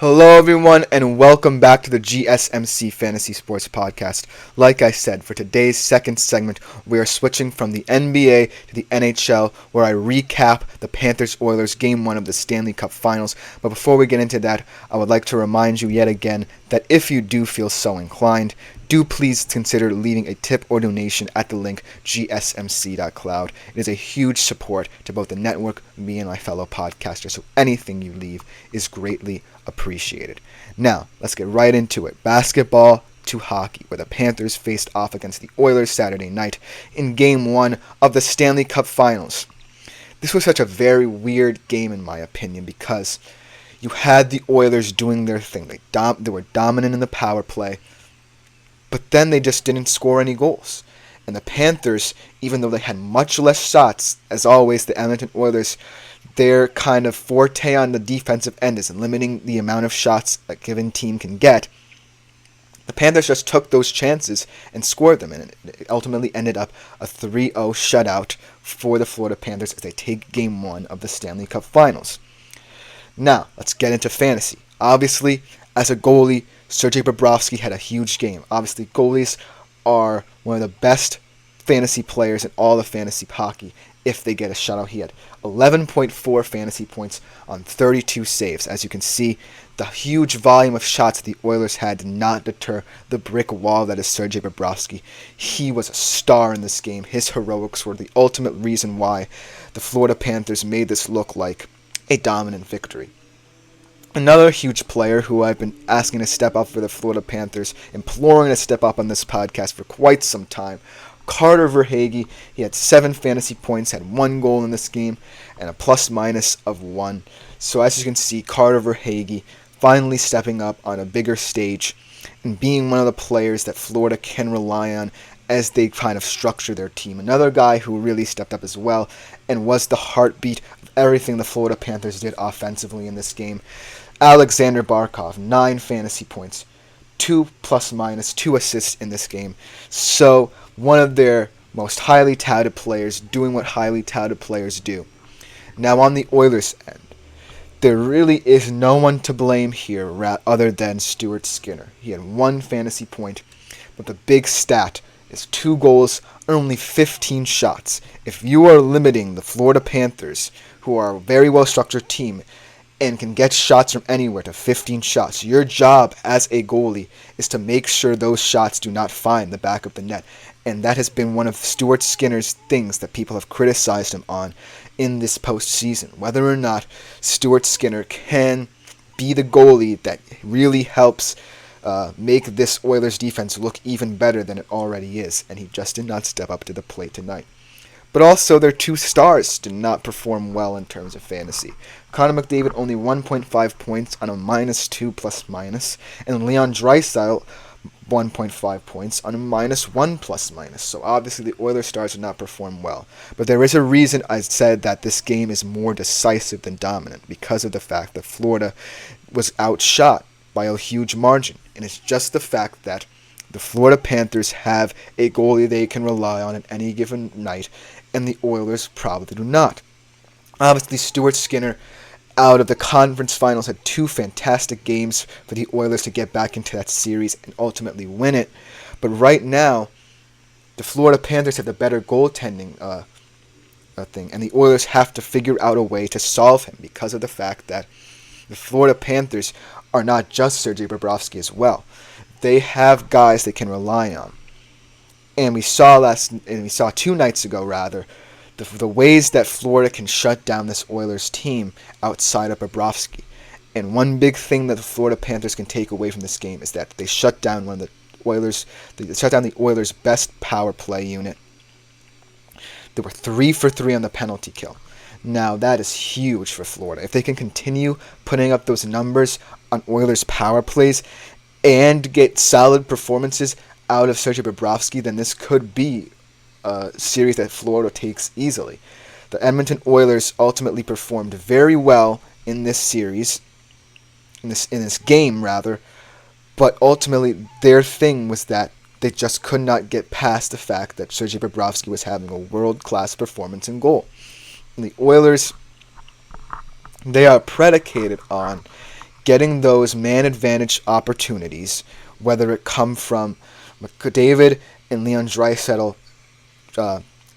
Hello everyone and welcome back to the GSMC Fantasy Sports Podcast. Like I said, for today's second segment, we are switching from the NBA to the NHL, where I recap the Panthers-Oilers Game 1 of the Stanley Cup Finals. But before we get into that, I would like to remind you yet again that if you do feel so inclined, do please consider leaving a tip or donation at the link gsmc.cloud. It is a huge support to both the network, me, and my fellow podcasters, so anything you leave is greatly appreciated. Now, let's get right into it. Basketball to hockey, where the Panthers faced off against the Oilers Saturday night in Game 1 of the Stanley Cup Finals. This was such a very weird game in my opinion because you had the Oilers doing their thing. They were dominant in the power play, but then they just didn't score any goals. And the Panthers, even though they had much less shots, as always, the Edmonton Oilers, their kind of forte on the defensive end is limiting the amount of shots a given team can get. The Panthers just took those chances and scored them, and it ultimately ended up a 3-0 shutout for the Florida Panthers as they take Game 1 of the Stanley Cup Finals. Now, let's get into fantasy. Obviously, as a goalie, Sergei Bobrovsky had a huge game. Obviously, goalies are one of the best fantasy players in all of fantasy hockey if they get a shutout. He had 11.4 fantasy points on 32 saves. As you can see, the huge volume of shots the Oilers had did not deter the brick wall that is Sergei Bobrovsky. He was a star in this game. His heroics were the ultimate reason why the Florida Panthers made this look like a dominant victory. Another huge player who I've been asking to step up for the Florida Panthers, imploring to step up on this podcast for quite some time, Carter Verhaeghe. He had 7 fantasy points, had 1 goal in this game, and a plus-minus of 1. So as you can see, Carter Verhaeghe finally stepping up on a bigger stage and being one of the players that Florida can rely on as they kind of structure their team. Another guy who really stepped up as well and was the heartbeat of everything the Florida Panthers did offensively in this game, Alexander Barkov, 9 fantasy points, 2 plus-minus, 2 assists in this game. So one of their most highly touted players doing what highly touted players do. Now on the Oilers end, there really is no one to blame here other than Stuart Skinner. He had 1 fantasy point, but the big stat is 2 goals, only 15 shots. If you are limiting the Florida Panthers, who are a very well-structured team, and can get shots from anywhere to 15 shots, your job as a goalie is to make sure those shots do not find the back of the net. And that has been one of Stuart Skinner's things that people have criticized him on in this postseason. Whether or not Stuart Skinner can be the goalie that really helps make this Oilers defense look even better than it already is. And he just did not step up to the plate tonight. But also, their 2 stars did not perform well in terms of fantasy. Connor McDavid only 1.5 points on a -2 plus-minus, and Leon Draisaitl 1.5 points on a -1 plus-minus. So obviously the Oilers stars did not perform well. But there is a reason I said that this game is more decisive than dominant, because of the fact that Florida was outshot by a huge margin. And it's just the fact that the Florida Panthers have a goalie they can rely on at any given night, and the Oilers probably do not. Obviously, Stuart Skinner, out of the conference finals, had 2 fantastic games for the Oilers to get back into that series and ultimately win it. But right now, the Florida Panthers have the better goaltending thing, and the Oilers have to figure out a way to solve him because of the fact that the Florida Panthers are not just Sergei Bobrovsky as well. They have guys they can rely on. And we saw 2 nights ago, the ways that Florida can shut down this Oilers team outside of Bobrovsky. And one big thing that the Florida Panthers can take away from this game is that they shut down the Oilers' best power play unit. They were 3 for 3 on the penalty kill. Now that is huge for Florida. If they can continue putting up those numbers on Oilers' power plays and get solid performances out of Sergei Bobrovsky, then this could be a series that Florida takes easily. The Edmonton Oilers ultimately performed very well in this series, in this game, but ultimately their thing was that they just could not get past the fact that Sergei Bobrovsky was having a world-class performance in goal. And the Oilers, they are predicated on getting those man advantage opportunities, whether it come from McDavid and Leon Draisaitl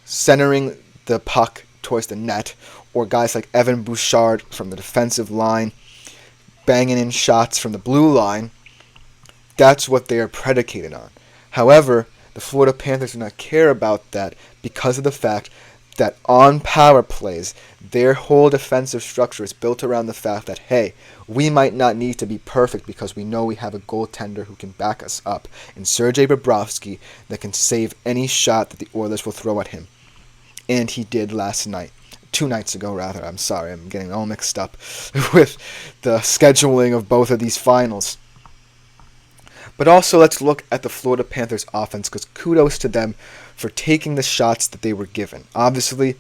centering the puck towards the net, or guys like Evan Bouchard from the defensive line banging in shots from the blue line. That's what they are predicated on. However, the Florida Panthers do not care about that because of the fact that on power plays, their whole defensive structure is built around the fact that, hey, we might not need to be perfect because we know we have a goaltender who can back us up in Sergei Bobrovsky that can save any shot that the Oilers will throw at him. And he did last night. 2 nights ago, rather. I'm sorry, I'm getting all mixed up with the scheduling of both of these finals. But also, let's look at the Florida Panthers offense, because kudos to them for taking the shots that they were given. Obviously,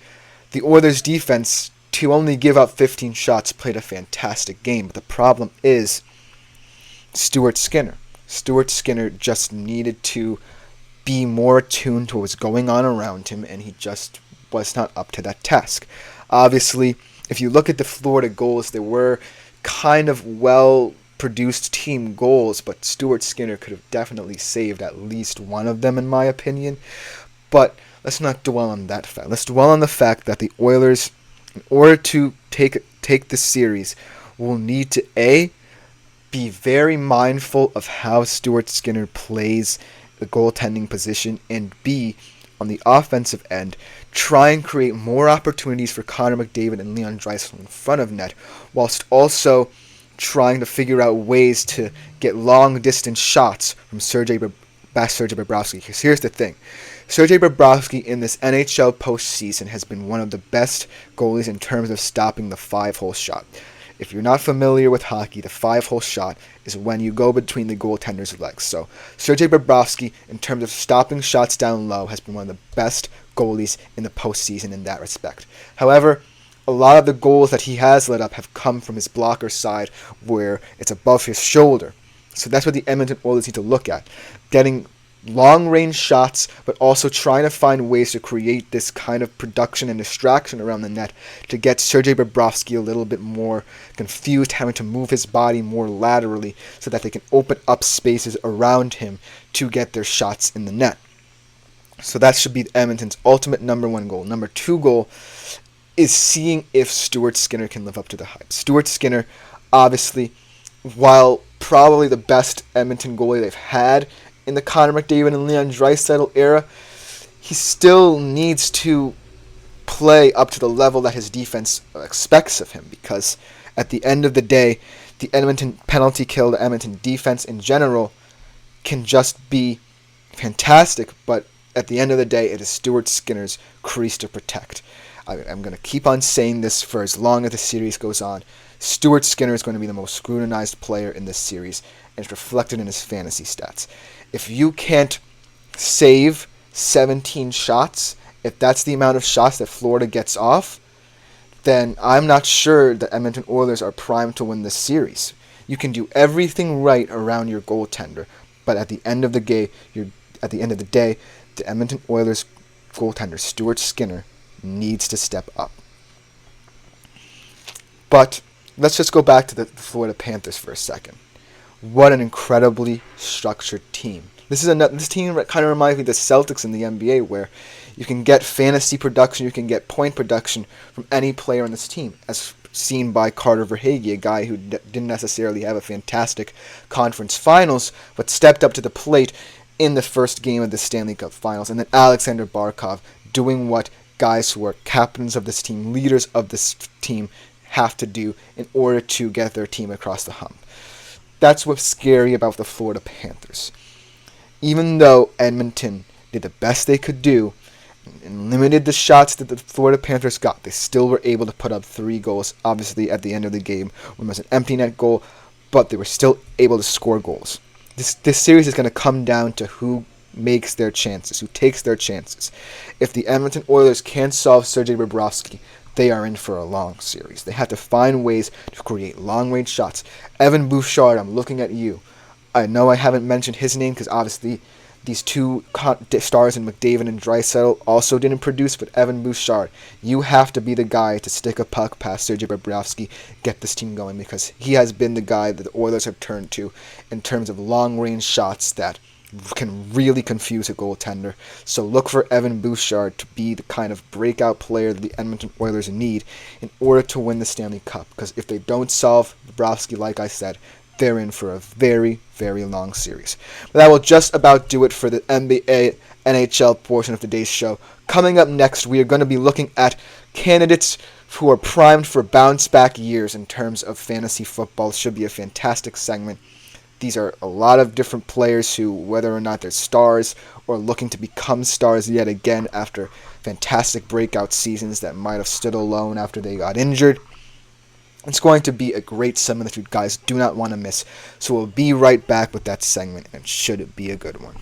the Oilers defense, to only give up 15 shots, played a fantastic game. But the problem is Stuart Skinner. Stuart Skinner just needed to be more attuned to what was going on around him, and he just was not up to that task. Obviously, if you look at the Florida goals, they were kind of well-produced team goals, but Stuart Skinner could have definitely saved at least one of them, in my opinion. But let's not dwell on that fact. Let's dwell on the fact that the Oilers, in order to take the series, will need to, A, be very mindful of how Stuart Skinner plays the goaltending position, and B, on the offensive end, try and create more opportunities for Connor McDavid and Leon Draisaitl in front of net, whilst also trying to figure out ways to get long-distance shots from Sergei Bobrovsky. Because here's the thing. Sergei Bobrovsky in this NHL postseason has been one of the best goalies in terms of stopping the 5-hole shot. If you're not familiar with hockey, the 5-hole shot is when you go between the goaltender's legs. So Sergei Bobrovsky, in terms of stopping shots down low, has been one of the best goalies in the postseason in that respect. However, a lot of the goals that he has let up have come from his blocker side, where it's above his shoulder. So that's what the Edmonton Oilers need to look at. Getting long-range shots, but also trying to find ways to create this kind of production and distraction around the net to get Sergei Bobrovsky a little bit more confused, having to move his body more laterally so that they can open up spaces around him to get their shots in the net. So that should be Edmonton's ultimate number 1 goal. Number 2 goal is seeing if Stuart Skinner can live up to the hype. Stuart Skinner, obviously, while probably the best Edmonton goalie they've had in the Connor McDavid and Leon Draisaitl era, he still needs to play up to the level that his defense expects of him, because at the end of the day, the Edmonton penalty kill, the Edmonton defense in general, can just be fantastic, but at the end of the day, it is Stuart Skinner's crease to protect. I'm going to keep on saying this for as long as the series goes on. Stuart Skinner is going to be the most scrutinized player in this series, and it's reflected in his fantasy stats. If you can't save 17 shots, if that's the amount of shots that Florida gets off, then I'm not sure the Edmonton Oilers are primed to win this series. You can do everything right around your goaltender, but at the end of the day, the Edmonton Oilers goaltender, Stuart Skinner, needs to step up. But let's just go back to the Florida Panthers for a second. What an incredibly structured team. This team kind of reminds me of the Celtics in the NBA, where you can get fantasy production, you can get point production from any player on this team, as seen by Carter Verhaeghe, a guy who didn't necessarily have a fantastic conference finals, but stepped up to the plate in the first game of the Stanley Cup Finals. And then Alexander Barkov doing what guys who are captains of this team, leaders of this team, have to do in order to get their team across the hump. That's what's scary about the Florida Panthers. Even though Edmonton did the best they could do and limited the shots that the Florida Panthers got, they still were able to put up 3 goals, obviously at the end of the game. One was an empty net goal, but they were still able to score goals. This series is going to come down to who makes their chances, who takes their chances. If the Edmonton Oilers can't solve Sergei Bobrovsky, they are in for a long series. They have to find ways to create long-range shots. Evan Bouchard, I'm looking at you. I know I haven't mentioned his name because obviously These two stars in McDavid and Draisaitl also didn't produce, but Evan Bouchard, you have to be the guy to stick a puck past Sergei Bobrovsky, get this team going, because he has been the guy that the Oilers have turned to in terms of long-range shots that can really confuse a goaltender. So look for Evan Bouchard to be the kind of breakout player that the Edmonton Oilers need in order to win the Stanley Cup, because if they don't solve Bobrovsky, like I said, they're in for a very, very long series. But that will just about do it for the NBA, NHL portion of today's show. Coming up next, we are going to be looking at candidates who are primed for bounce-back years in terms of fantasy football. It should be a fantastic segment. These are a lot of different players who, whether or not they're stars or looking to become stars yet again after fantastic breakout seasons that might have stood alone after they got injured. It's going to be a great segment that you guys do not want to miss. So we'll be right back with that segment, and should it be a good one.